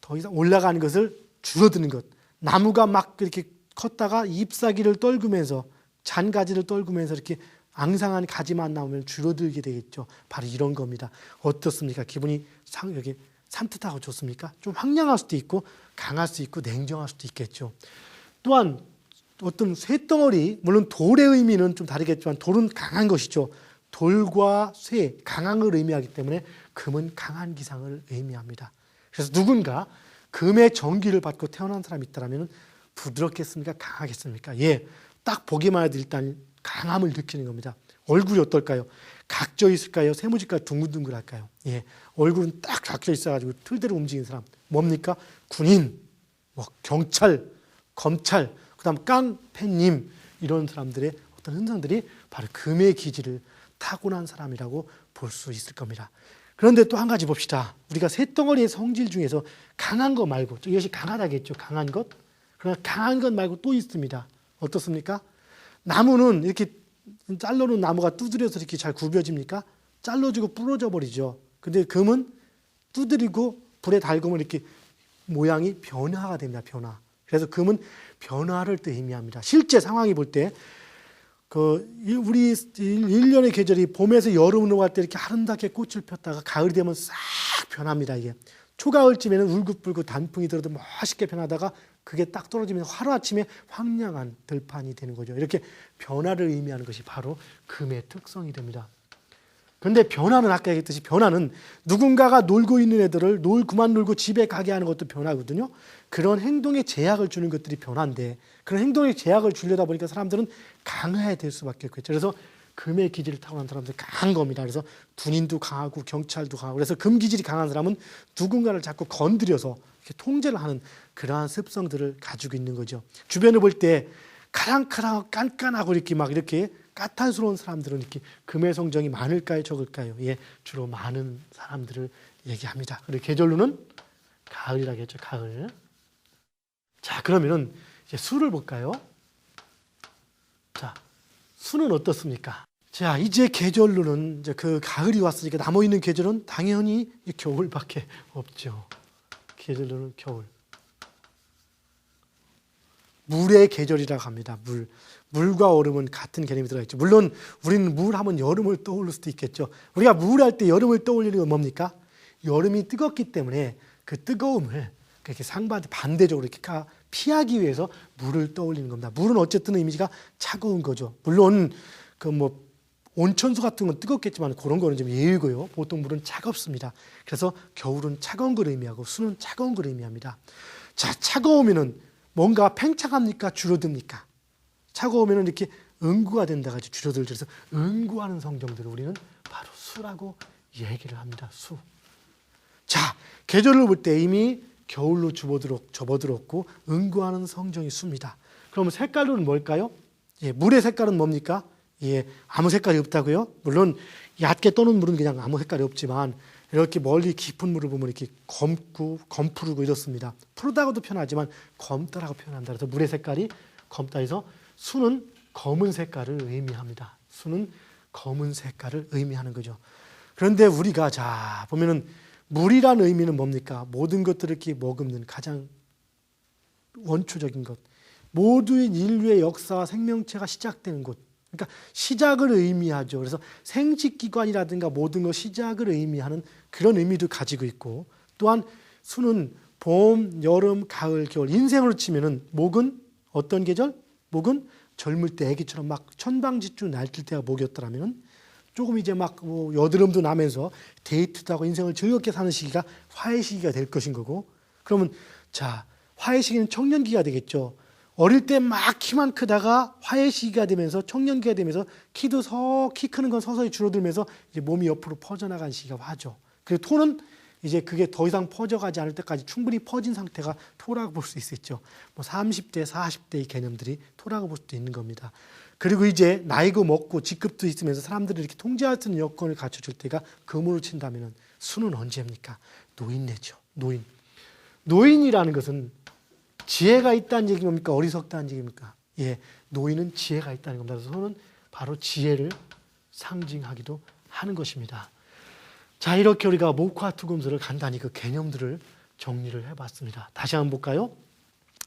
더 이상 올라가는 것을 줄어드는 것. 나무가 막 이렇게 컸다가 잎사귀를 떨구면서 잔가지를 떨구면서 이렇게 앙상한 가지만 나오면 줄어들게 되겠죠. 바로 이런 겁니다. 어떻습니까? 기분이 여기 산뜻하고 좋습니까? 좀 황량할 수도 있고 강할 수 있고 냉정할 수도 있겠죠. 또한 어떤 쇠덩어리, 물론 돌의 의미는 좀 다르겠지만 돌은 강한 것이죠. 돌과 쇠, 강함을 의미하기 때문에 금은 강한 기상을 의미합니다. 그래서 누군가 금의 전기를 받고 태어난 사람이 있다면 부드럽겠습니까? 강하겠습니까? 예, 딱 보기만 해도 일단 강함을 느끼는 겁니다. 얼굴이 어떨까요? 각져 있을까요? 세무지가 둥글둥글할까요? 예, 얼굴은 딱 각져 있어가지고 틀대로 움직이는 사람. 뭡니까? 군인, 경찰, 검찰, 그다음 깡패님, 이런 사람들의 어떤 흔적들이 바로 금의 기질을 타고난 사람이라고 볼 수 있을 겁니다. 그런데 또 한 가지 봅시다. 우리가 쇳덩어리의 성질 중에서 강한 것 말고, 이것이 강하다겠죠. 강한 것. 그러나 강한 것 말고 또 있습니다. 어떻습니까? 나무는 이렇게 잘라놓은 나무가 두드려서 이렇게 잘 굽여집니까? 잘라지고 부러져 버리죠. 근데 금은 두드리고 불에 달구면 이렇게 모양이 변화가 됩니다. 변화. 그래서 금은 변화를 또 의미합니다. 실제 상황이 볼 때 우리 1년의 계절이 봄에서 여름으로 갈 때 이렇게 아름답게 꽃을 폈다가 가을이 되면 싹 변합니다. 이게 초가을쯤에는 울긋불긋 단풍이 들어도 멋있게 변하다가 그게 딱 떨어지면 하루아침에 황량한 들판이 되는 거죠. 이렇게 변화를 의미하는 것이 바로 금의 특성이 됩니다. 그런데 변화는 아까 얘기했듯이 변화는 누군가가 놀고 있는 애들을 그만 놀고 집에 가게 하는 것도 변화거든요. 그런 행동에 제약을 주는 것들이 변화인데 그런 행동에 제약을 주려다 보니까 사람들은 강해야 될 수밖에 없겠죠. 그래서 금의 기질을 타고난 사람들은 강한 겁니다. 그래서 군인도 강하고 경찰도 강하고 그래서 금 기질이 강한 사람은 누군가를 자꾸 건드려서 이렇게 통제를 하는 그러한 습성들을 가지고 있는 거죠. 주변을 볼 때 카랑카랑 깐깐하고 이렇게 까탈스러운 사람들은 이렇게 금의 성정이 많을까요, 적을까요? 예, 주로 많은 사람들을 얘기합니다. 그리고 계절로는 가을이라고 했죠, 가을. 자, 그러면은 이제 수를 볼까요? 자, 수는 어떻습니까? 자, 이제 계절로는 이제 그 가을이 왔으니까 남아 있는 계절은 당연히 겨울밖에 없죠. 계절로는 겨울. 물의 계절이라고 합니다. 물과 얼음은 같은 개념이 들어있죠. 물론 우리는 물 하면 여름을 떠올릴 수도 있겠죠. 우리가 물 할 때 여름을 떠올리는 건 뭡니까? 여름이 뜨겁기 때문에 그 뜨거움을 그렇게 반대적으로 이렇게 피하기 위해서 물을 떠올리는 겁니다. 물은 어쨌든 이미지가 차가운 거죠. 물론 그 온천수 같은 건 뜨겁겠지만 그런 거는 좀 예의고요. 보통 물은 차갑습니다. 그래서 겨울은 차가운 걸 의미하고 수는 차가운 걸 의미합니다. 자, 차가우면은 뭔가 팽창합니까? 줄어듭니까? 차가우면은 이렇게 응구가 된다가 줄어들죠. 그래서 응구하는 성경들을 우리는 바로 수라고 얘기를 합니다. 수. 자, 계절을 볼 때 이미 겨울로 접어들었고 응구하는 성정이 수입니다. 그러면 색깔로는 뭘까요? 예, 물의 색깔은 뭡니까? 예, 아무 색깔이 없다고요? 물론 얕게 떠는 물은 그냥 아무 색깔이 없지만 이렇게 멀리 깊은 물을 보면 이렇게 검고 검푸르고 이렇습니다. 푸르다고도 표현하지만 검다라고 표현한다. 그래서 물의 색깔이 검다 해서 수는 검은 색깔을 의미합니다. 수는 검은 색깔을 의미하는 거죠. 그런데 우리가 자 보면은 물이라는 의미는 뭡니까? 모든 것들을 이렇게 머금는 가장 원초적인 것. 모두의 인류의 역사와 생명체가 시작되는 곳. 그러니까 시작을 의미하죠. 그래서 생식기관이라든가 모든 것 시작을 의미하는 그런 의미도 가지고 있고 또한 수는 봄, 여름, 가을, 겨울 인생으로 치면은 목은 어떤 계절? 목은 젊을 때 아기처럼 막 천방지축 날뛸 때가 목이었더라면 조금 이제 막 여드름도 나면서 데이트도 하고 인생을 즐겁게 사는 시기가 화의 시기가 될 것인 거고 그러면 자 화의 시기는 청년기가 되겠죠. 어릴 때 막 키만 크다가 화의 시기가 되면서 청년기가 되면서 키 크는 건 서서히 줄어들면서 이제 몸이 옆으로 퍼져나간 시기가 화죠. 그리고 토는 이제 그게 더 이상 퍼져가지 않을 때까지 충분히 퍼진 상태가 토라고 볼 수 있겠죠. 30대, 40대의 개념들이 토라고 볼 수도 있는 겁니다. 그리고 이제 나이고 먹고 직급도 있으면서 사람들이 이렇게 통제할 수 있는 여건을 갖춰줄 때가 금으로 친다면 수는 언제입니까? 노인네죠. 노인. 노인이라는 것은 지혜가 있다는 얘기 뭡니까? 어리석다는 얘기입니까? 예, 노인은 지혜가 있다는 겁니다. 그래서 수는 바로 지혜를 상징하기도 하는 것입니다. 자, 이렇게 우리가 목화 투금술을 간단히 그 개념들을 정리를 해봤습니다. 다시 한번 볼까요?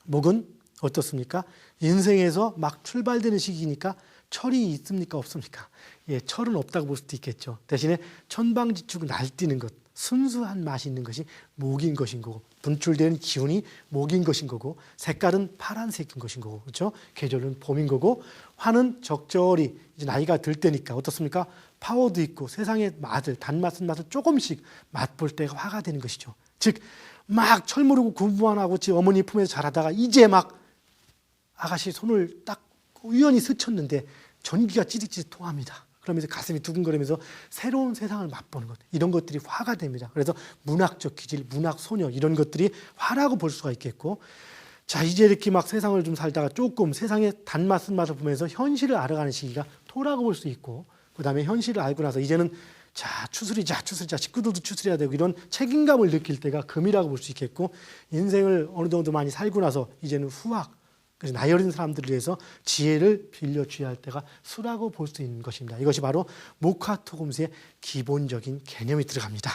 목은 어떻습니까? 인생에서 막 출발되는 시기니까 철이 있습니까? 없습니까? 예, 철은 없다고 볼 수도 있겠죠. 대신에 천방지축 날뛰는 것, 순수한 맛이 있는 것이 목인 것인 거고 분출되는 기운이 목인 것인 거고 색깔은 파란색인 것인 거고 그렇죠? 계절은 봄인 거고 화는 적절히 이제 나이가 들 때니까 어떻습니까? 파워도 있고 세상의 맛을 단맛은 맛을 조금씩 맛볼 때가 화가 되는 것이죠. 즉 막 철 모르고 공부만 하고 지 어머니 품에서 자라다가 이제 막 아가씨 손을 딱 우연히 스쳤는데 전기가 찌릿찌릿 통합니다. 그러면서 가슴이 두근거리면서 새로운 세상을 맛보는 것 이런 것들이 화가 됩니다. 그래서 문학적 기질, 문학 소녀 이런 것들이 화라고 볼 수가 있겠고 자 이제 이렇게 막 세상을 좀 살다가 조금 세상의 단맛은 맛을 보면서 현실을 알아가는 시기가 토라고 볼 수 있고 그 다음에 현실을 알고 나서 이제는 자 추스리자 식구들도 추스려야 되고 이런 책임감을 느낄 때가 금이라고 볼 수 있겠고 인생을 어느 정도 많이 살고 나서 이제는 후학 그래서 나이 어린 사람들을 위해서 지혜를 빌려 주어야 할 때가 수라고 볼 수 있는 것입니다. 이것이 바로 목화토금수의 기본적인 개념이 들어갑니다.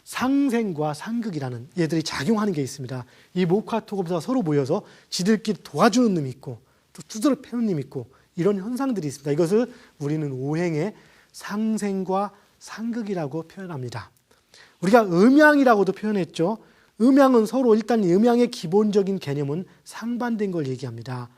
상생과 상극이라는 얘들이 작용하는 게 있습니다. 이 목화토금수가 서로 모여서 지들끼리 도와주는 놈이 있고 또 두드러 패는 놈이 있고 이런 현상들이 있습니다. 이것을 우리는 오행의 상생과 상극이라고 표현합니다. 우리가 음양이라고도 표현했죠. 음양은 서로 일단 음양의 기본적인 개념은 상반된 걸 얘기합니다.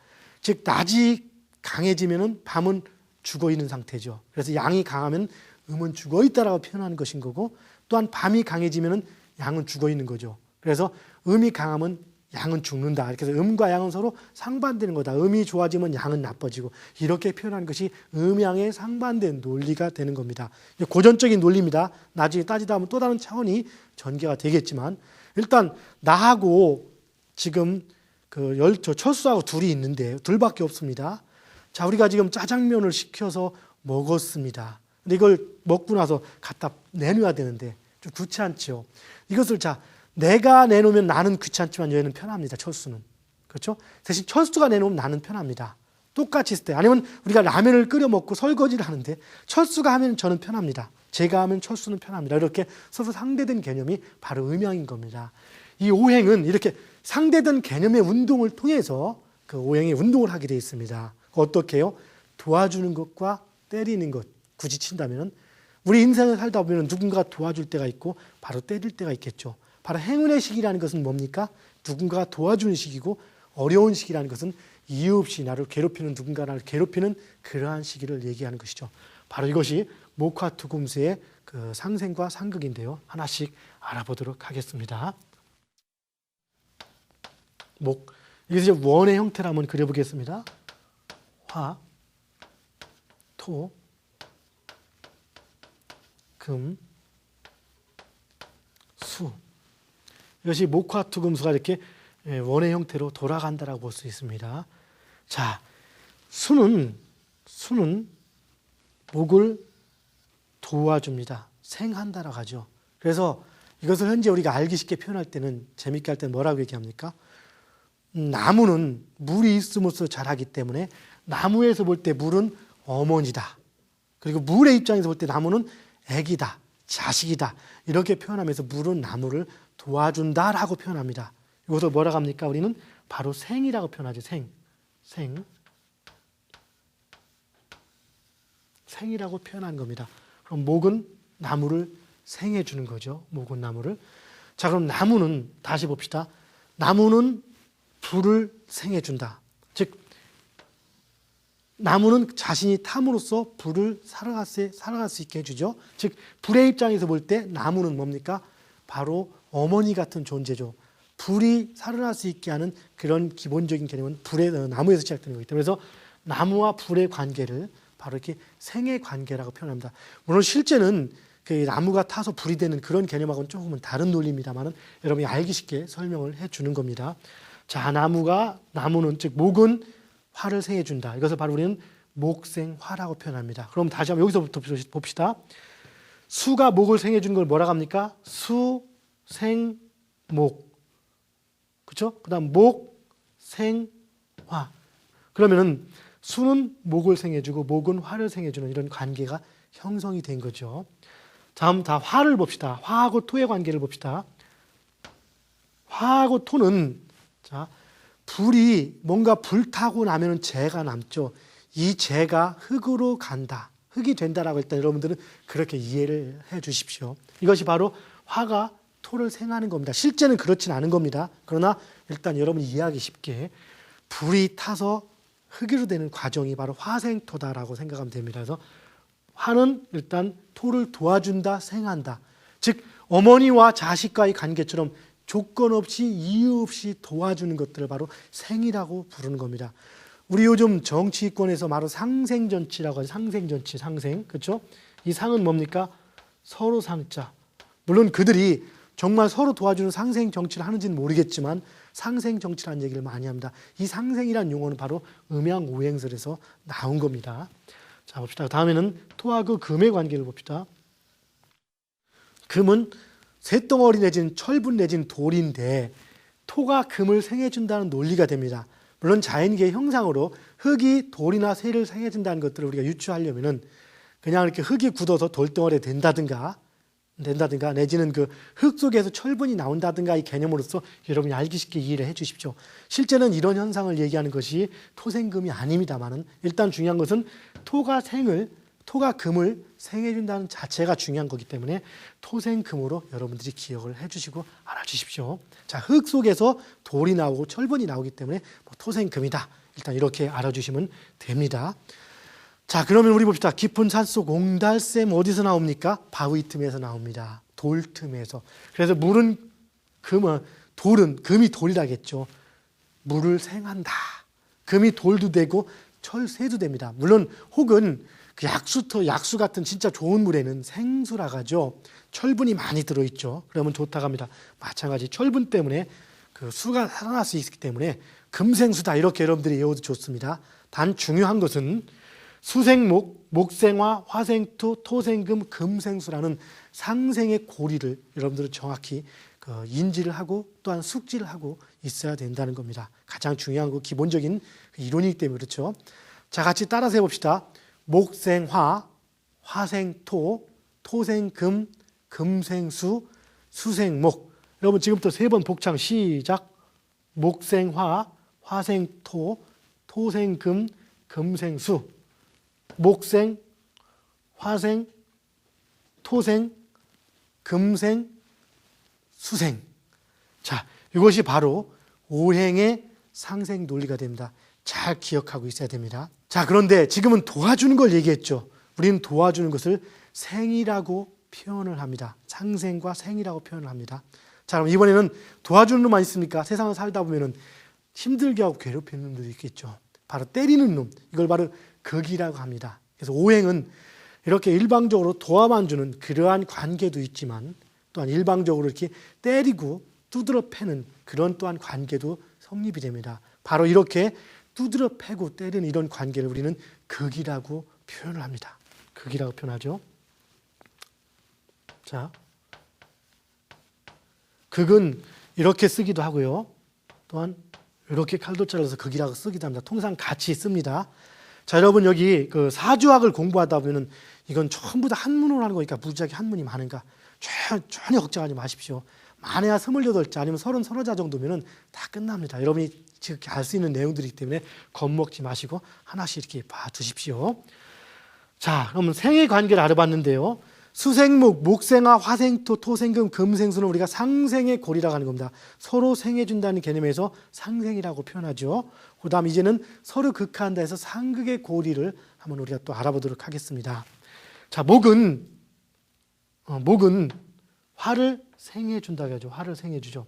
즉 낮이 강해지면 밤은 죽어 있는 상태죠. 그래서 양이 강하면 음은 죽어 있다라고 표현하는 것인 거고 또한 밤이 강해지면 양은 죽어 있는 거죠. 그래서 음이 강하면 양은 죽는다. 이렇게 해서 음과 양은 서로 상반되는 거다. 음이 좋아지면 양은 나빠지고 이렇게 표현하는 것이 음양의 상반된 논리가 되는 겁니다. 고전적인 논리입니다. 나중에 따지다 보면 또 다른 차원이 전개가 되겠지만 일단 나하고 지금 철수하고 둘이 있는데 둘밖에 없습니다. 자 우리가 지금 짜장면을 시켜서 먹었습니다. 근데 이걸 먹고 나서 갖다 내놔야 되는데 좀 귀찮죠. 이것을 내가 내놓으면 나는 귀찮지만 얘는 편합니다. 철수는. 그렇죠? 대신 철수가 내놓으면 나는 편합니다. 똑같이 있을 때. 아니면 우리가 라면을 끓여 먹고 설거지를 하는데 철수가 하면 저는 편합니다. 제가 하면 철수는 편합니다. 이렇게 서로 상대된 개념이 바로 음양인 겁니다. 이 오행은 이렇게 상대된 개념의 운동을 통해서 그 오행의 운동을 하게 되어 있습니다. 어떻게 해요? 도와주는 것과 때리는 것, 굳이 친다면 우리 인생을 살다 보면 누군가 도와줄 때가 있고 바로 때릴 때가 있겠죠. 바로 행운의 시기라는 것은 뭡니까? 누군가가 도와주는 시기고, 어려운 시기라는 것은 이유 없이 나를 괴롭히는, 누군가 나를 괴롭히는 그러한 시기를 얘기하는 것이죠. 바로 이것이 목화투금수의 그 상생과 상극인데요. 하나씩 알아보도록 하겠습니다. 목, 이게 이제 원의 형태로 한번 그려보겠습니다. 화, 토, 금, 수. 이것이 목화투금수가 이렇게 원의 형태로 돌아간다라고 볼 수 있습니다. 자, 수는 목을 도와줍니다. 생한다라고 하죠. 그래서 이것을 현재 우리가 알기 쉽게 표현할 때는, 재밌게 할 때는 뭐라고 얘기합니까? 나무는 물이 있음으로써 자라기 때문에 나무에서 볼 때 물은 어머니다. 그리고 물의 입장에서 볼 때 나무는 애기다, 자식이다. 이렇게 표현하면서 물은 나무를 도와준다라고 표현합니다. 이것을 뭐라고 합니까? 우리는 바로 생이라고 표현하죠. 생이라고 표현한 겁니다. 그럼 목은 나무를 생해 주는 거죠. 목은 나무를. 자, 그럼 나무는 다시 봅시다. 나무는 불을 생해 준다. 즉 나무는 자신이 탐으로써 불을 살아갈 수 있게 해주죠. 즉 불의 입장에서 볼 때 나무는 뭡니까? 바로 어머니 같은 존재죠. 불이 살아날 수 있게 하는 그런 기본적인 개념은 나무에서 시작되는 거기 때문에, 그래서 나무와 불의 관계를 바로 이렇게 생의 관계라고 표현합니다. 물론 실제는 그 나무가 타서 불이 되는 그런 개념하고는 조금은 다른 논리입니다만 여러분이 알기 쉽게 설명을 해주는 겁니다. 자, 나무는 즉 목은 화를 생해 준다. 이것을 바로 우리는 목생화라고 표현합니다. 그럼 다시 한번 여기서부터 봅시다. 수가 목을 생해 주는 걸 뭐라고 합니까? 수, 생, 목. 그렇죠? 그다음 목, 생, 화. 그러면은 수는 목을 생해 주고 목은 화를 생해 주는 이런 관계가 형성이 된 거죠. 다음 다 화를 봅시다. 화하고 토의 관계를 봅시다. 화하고 토는, 자, 불이 뭔가 불타고 나면 재가 남죠. 이 재가 흙으로 간다, 흙이 된다라고 일단 여러분들은 그렇게 이해를 해 주십시오. 이것이 바로 화가 토를 생하는 겁니다. 실제는 그렇진 않은 겁니다. 그러나 일단 여러분이 이해하기 쉽게 불이 타서 흙으로 되는 과정이 바로 화생토다라고 생각하면 됩니다. 그래서 화는 일단 토를 도와준다, 생한다. 즉 어머니와 자식과의 관계처럼 조건 없이 이유 없이 도와주는 것들을 바로 생이라고 부르는 겁니다. 우리 요즘 정치권에서 바로 상생정치라고 하죠. 상생정치, 상생. 그렇죠? 이 상은 뭡니까? 서로 상자. 물론 그들이 정말 서로 도와주는 상생정치를 하는지는 모르겠지만 상생정치라는 얘기를 많이 합니다. 이 상생이라는 용어는 바로 음양오행설에서 나온 겁니다. 자, 봅시다. 다음에는 토와 그 금의 관계를 봅시다. 금은 쇳덩어리 내지는 철분 내지는 돌인데 토가 금을 생해준다는 논리가 됩니다. 물론 자연계의 형상으로 흙이 돌이나 쇠를 생해준다는 것들을 우리가 유추하려면은 그냥 이렇게 흙이 굳어서 돌덩어리가 된다든가 내지는 그 흙 속에서 철분이 나온다든가 이 개념으로서 여러분이 알기 쉽게 이해를 해 주십시오. 실제는 이런 현상을 얘기하는 것이 토생금이 아닙니다만은 일단 중요한 것은 토가 금을 생해준다는 자체가 중요한 거기 때문에 토생금으로 여러분들이 기억을 해주시고 알아주십시오. 자, 흙 속에서 돌이 나오고 철분이 나오기 때문에 토생금이다. 일단 이렇게 알아주시면 됩니다. 자, 그러면 우리 봅시다. 깊은 산속 옹달샘 어디서 나옵니까? 바위 틈에서 나옵니다. 돌 틈에서. 그래서 금이 돌이라겠죠. 물을 생한다. 금이 돌도 되고 철새도 됩니다. 물론 혹은 그 약수 같은 진짜 좋은 물에는 생수라고 하죠. 철분이 많이 들어있죠. 그러면 좋다고 합니다. 마찬가지 철분 때문에 그 수가 살아날 수 있기 때문에 금생수다 이렇게 여러분들이 외워도 좋습니다. 단 중요한 것은 수생목, 목생화, 화생토, 토생금, 금생수라는 상생의 고리를 여러분들은 정확히 인지를 하고 또한 숙지를 하고 있어야 된다는 겁니다. 가장 중요한 거 기본적인 이론이기 때문에 그렇죠. 자, 같이 따라서 해봅시다. 목생화, 화생토, 토생금, 금생수, 수생목. 여러분 지금부터 3번 복창 시작. 목생화, 화생토, 토생금, 금생수. 목생, 화생, 토생, 금생, 수생. 자, 이것이 바로 오행의 상생 논리가 됩니다. 잘 기억하고 있어야 됩니다. 자, 그런데 지금은 도와주는 걸 얘기했죠. 우리는 도와주는 것을 생이라고 표현을 합니다. 상생과 생이라고 표현을 합니다. 자, 그럼 이번에는 도와주는 놈만 있습니까? 세상을 살다 보면은 힘들게 하고 괴롭히는 놈들이 있겠죠. 바로 때리는 놈, 이걸 바로 극이라고 합니다. 그래서 오행은 이렇게 일방적으로 도와만 주는 그러한 관계도 있지만 또한 일방적으로 이렇게 때리고 두드러 패는 그런 또한 관계도 성립이 됩니다. 바로 이렇게 두드러 패고 때리는 이런 관계를 우리는 극이라고 표현을 합니다. 극이라고 표현하죠. 자, 극은 이렇게 쓰기도 하고요. 또한 이렇게 칼도 잘라서 극이라고 쓰기도 합니다. 통상 같이 씁니다. 자, 여러분 여기 그 사주학을 공부하다 보면은 이건 전부 다 한문으로 하는 거니까 무지하게 한문이 많은가 전혀 걱정하지 마십시오. 많아야 28자 아니면 30자 정도면은 다 끝납니다. 여러분이 지금 알 수 있는 내용들이기 때문에 겁먹지 마시고 하나씩 이렇게 봐주십시오. 자, 그러면 생의 관계를 알아봤는데요. 수생목, 목생화, 화생토, 토생금, 금생수는 우리가 상생의 고리라고 하는 겁니다. 서로 생해준다는 개념에서 상생이라고 표현하죠. 그 다음 이제는 서로 극한다 해서 상극의 고리를 한번 우리가 또 알아보도록 하겠습니다. 자, 목은 화를 생해준다고 하죠. 화를 생해주죠.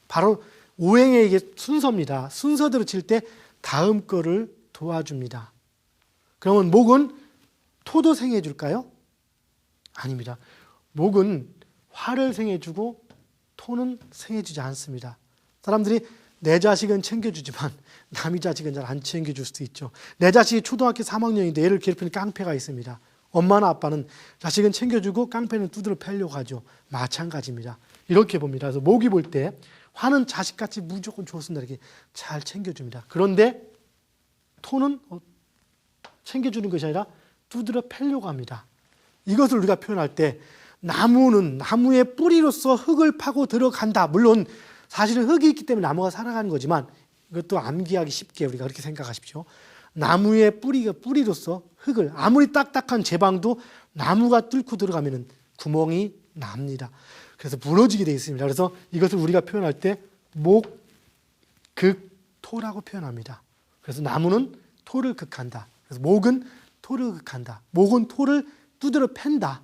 바로 오행의 이게 순서입니다. 순서대로 칠 때 다음 거를 도와줍니다. 그러면 목은 토도 생해줄까요? 아닙니다. 목은 화를 생해주고 토는 생해주지 않습니다. 사람들이 내 자식은 챙겨주지만 남의 자식은 잘 안 챙겨줄 수도 있죠. 내 자식이 초등학교 3학년인데 얘를 괴롭히는 깡패가 있습니다. 엄마나 아빠는 자식은 챙겨주고 깡패는 두드러 패려고 하죠. 마찬가지입니다. 이렇게 봅니다. 그래서 목이 볼 때 화는 자식같이 무조건 좋습니다. 이렇게 잘 챙겨줍니다. 그런데 토는 챙겨주는 것이 아니라 두드러 패려고 합니다. 이것을 우리가 표현할 때 나무는 나무의 뿌리로서 흙을 파고 들어간다. 물론 사실은 흙이 있기 때문에 나무가 살아가는 거지만 이것도 암기하기 쉽게 우리가 그렇게 생각하십시오. 나무의 뿌리로서 흙을 아무리 딱딱한 제방도 나무가 뚫고 들어가면 구멍이 납니다. 그래서 무너지게 되어 있습니다. 그래서 이것을 우리가 표현할 때 목, 극, 토라고 표현합니다. 그래서 나무는 토를 극한다. 그래서 목은 토를 극한다. 목은 토를 두드러 팬다.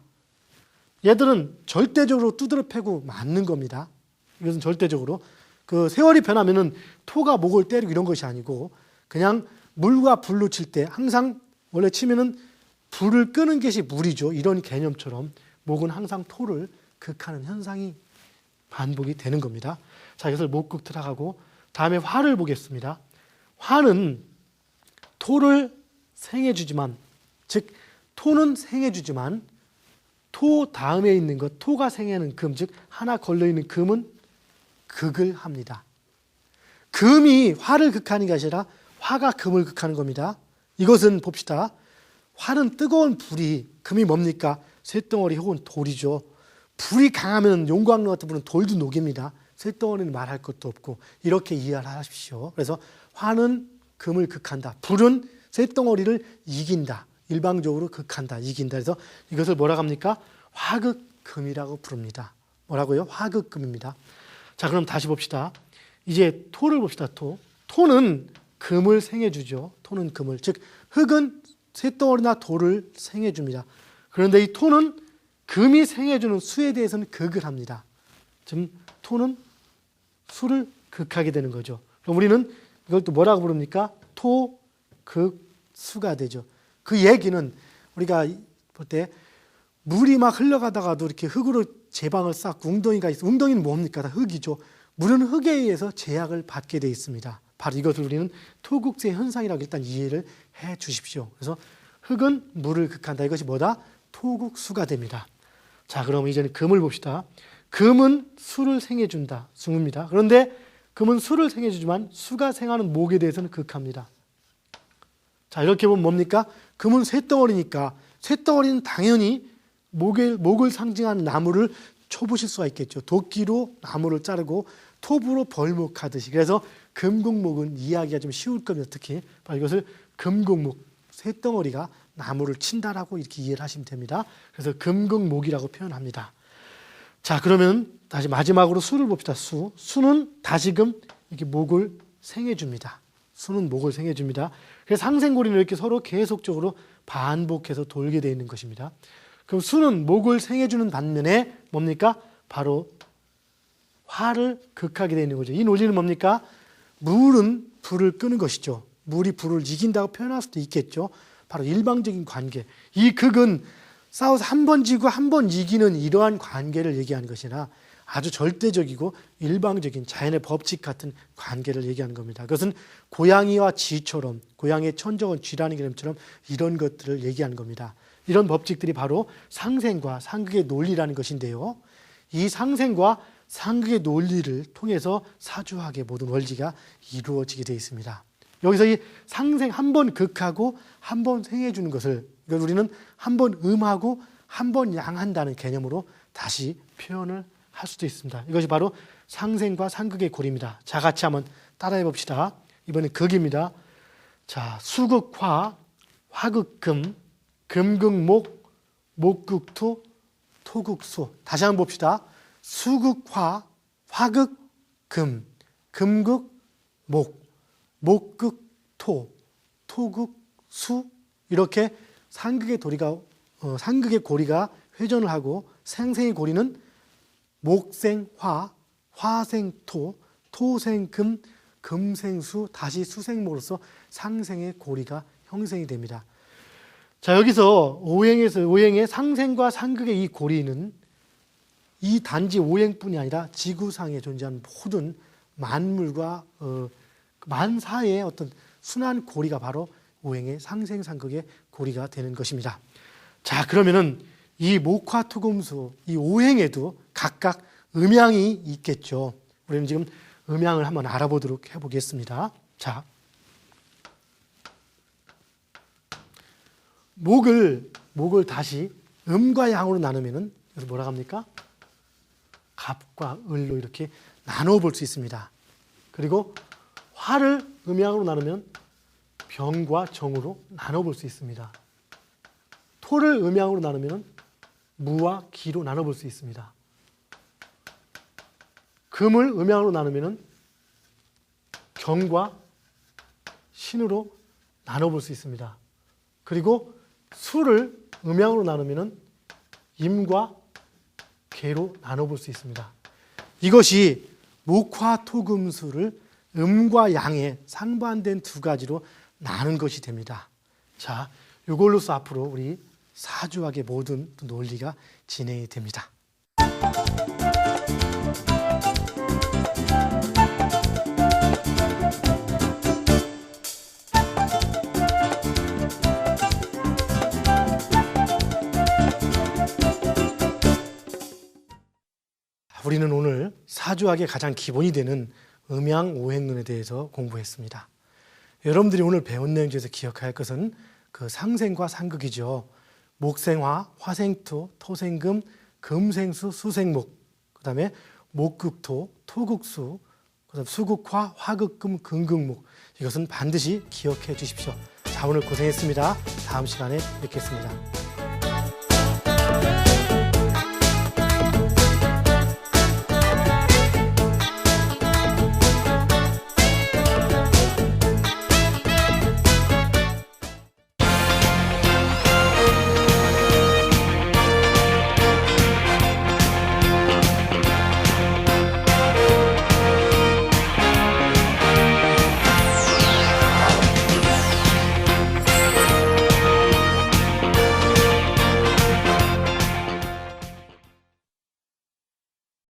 얘들은 절대적으로 두드러 패고 맞는 겁니다. 이것은 절대적으로. 그 세월이 변하면은 토가 목을 때리고 이런 것이 아니고 그냥 물과 불로 칠 때 항상 원래 치면은 불을 끄는 것이 물이죠. 이런 개념처럼 목은 항상 토를 극하는 현상이 반복이 되는 겁니다. 자, 이것을 목극 들어가고 다음에 화를 보겠습니다. 화는 토를 생해주지만, 즉 토는 생해주지만 토 다음에 있는 것, 토가 생해하는 금, 즉 하나 걸려있는 금은 극을 합니다. 금이 화를 극하는 게 아니라 화가 금을 극하는 겁니다. 이것은 봅시다. 화는 뜨거운 불이, 금이 뭡니까? 쇳덩어리 혹은 돌이죠. 불이 강하면 용광로 같은 불은 돌도 녹입니다. 쇳덩어리는 말할 것도 없고 이렇게 이해를 하십시오. 그래서 화는 금을 극한다. 불은 쇳덩어리를 이긴다. 일방적으로 극한다. 이긴다. 그래서 이것을 뭐라고 합니까? 화극금이라고 부릅니다. 뭐라고요? 화극금입니다. 자, 그럼 다시 봅시다. 이제 토를 봅시다. 토는 금을 생해주죠. 토는 금을. 즉 흙은 쇳덩어리나 돌을 생해줍니다. 그런데 이 토는 금이 생해주는 수에 대해서는 극을 합니다. 지금 토는 수를 극하게 되는 거죠. 그럼 우리는 이걸 또 뭐라고 부릅니까? 토, 극, 수가 되죠. 그 얘기는 우리가 볼 때 물이 막 흘러가다가도 이렇게 흙으로 제방을 쌓고 웅덩이가 있어. 웅덩이는 뭡니까? 다 흙이죠. 물은 흙에 의해서 제약을 받게 되어 있습니다. 바로 이것을 우리는 토극세 현상이라고 일단 이해를 해 주십시오. 그래서 흙은 물을 극한다. 이것이 뭐다? 토극수가 됩니다. 자, 그럼 이제는 금을 봅시다. 금은 수를 생해준다. 수입니다. 그런데 금은 수를 생해주지만 수가 생하는 목에 대해서는 극합니다. 자, 이렇게 보면 뭡니까? 금은 쇳덩어리니까 쇳덩어리는 당연히 목을 상징하는 나무를 쳐보실 수가 있겠죠. 도끼로 나무를 자르고 톱으로 벌목하듯이. 그래서 금곡목은 이해하기가 좀 쉬울 겁니다. 특히 바로 이것을 금곡목, 쇳덩어리가 나무를 친다라고 이렇게 이해를 하시면 됩니다. 그래서 금곡목이라고 표현합니다. 자, 그러면 다시 마지막으로 수를 봅시다. 수는 다시금 이렇게 목을 생해줍니다. 수는 목을 생해줍니다. 그래서 상생고리는 이렇게 서로 계속적으로 반복해서 돌게 되어 있는 것입니다. 그럼 수는 목을 생해주는 반면에 뭡니까? 바로 화를 극하게 되어 있는 거죠. 이 논리는 뭡니까? 물은 불을 끄는 것이죠. 물이 불을 이긴다고 표현할 수도 있겠죠. 바로 일방적인 관계. 이 극은 싸워서 한 번 지고 한 번 이기는 이러한 관계를 얘기하는 것이나 아주 절대적이고 일방적인 자연의 법칙 같은 관계를 얘기하는 겁니다. 그것은 고양이와 쥐처럼, 고양이의 천적은 쥐라는 개념처럼 이런 것들을 얘기하는 겁니다. 이런 법칙들이 바로 상생과 상극의 논리라는 것인데요. 이 상생과 상극의 논리를 통해서 사주학의 모든 원리가 이루어지게 되어 있습니다. 여기서 이 상생 한 번 극하고 한 번 생해주는 것을, 이걸 우리는 한 번 음하고 한 번 양한다는 개념으로 다시 표현을 할 수도 있습니다. 이것이 바로 상생과 상극의 고리입니다. 자, 같이 한번 따라해 봅시다. 이번엔 극입니다. 자, 수극화, 화극금, 금극목, 목극토, 토극수. 다시 한번 봅시다. 수극화, 화극금, 금극목, 목극토, 토극수. 이렇게 상극의 고리가 회전을 하고 상생의 고리는 목생화, 화생토, 토생금, 금생수, 다시 수생목으로서 상생의 고리가 형성이 됩니다. 자, 여기서 오행의 상생과 상극의 이 고리는 이 단지 오행뿐이 아니라 지구상에 존재하는 모든 만물과 만사의 어떤 순환 고리가 바로 오행의 상생, 상극의 고리가 되는 것입니다. 자, 그러면은 이 목화토금수, 이 오행에도 각각 음양이 있겠죠. 우리는 지금 음양을 한번 알아보도록 해보겠습니다. 자, 목을 다시 음과 양으로 나누면은 그래서 뭐라 합니까? 갑과 을로 이렇게 나눠 볼 수 있습니다. 그리고 화를 음양으로 나누면 병과 정으로 나눠 볼 수 있습니다. 토를 음양으로 나누면 무와 기로 나눠볼 수 있습니다. 금을 음양으로 나누면 경과 신으로 나눠볼 수 있습니다. 그리고 수를 음양으로 나누면 임과 계로 나눠볼 수 있습니다. 이것이 목화토금수를 음과 양의 상반된 두 가지로 나눈 것이 됩니다. 자, 이걸로서 앞으로 우리 사주학의 모든 논리가 진행이 됩니다. 우리는 오늘 사주학의 가장 기본이 되는 음양오행론에 대해서 공부했습니다. 여러분들이 오늘 배운 내용 중에서 기억해야 할 것은 그 상생과 상극이죠. 목생화, 화생토, 토생금, 금생수, 수생목, 그 다음에 목극토, 토극수, 그 다음 수극화, 화극금, 금극목. 이것은 반드시 기억해 주십시오. 자, 오늘 고생했습니다. 다음 시간에 뵙겠습니다.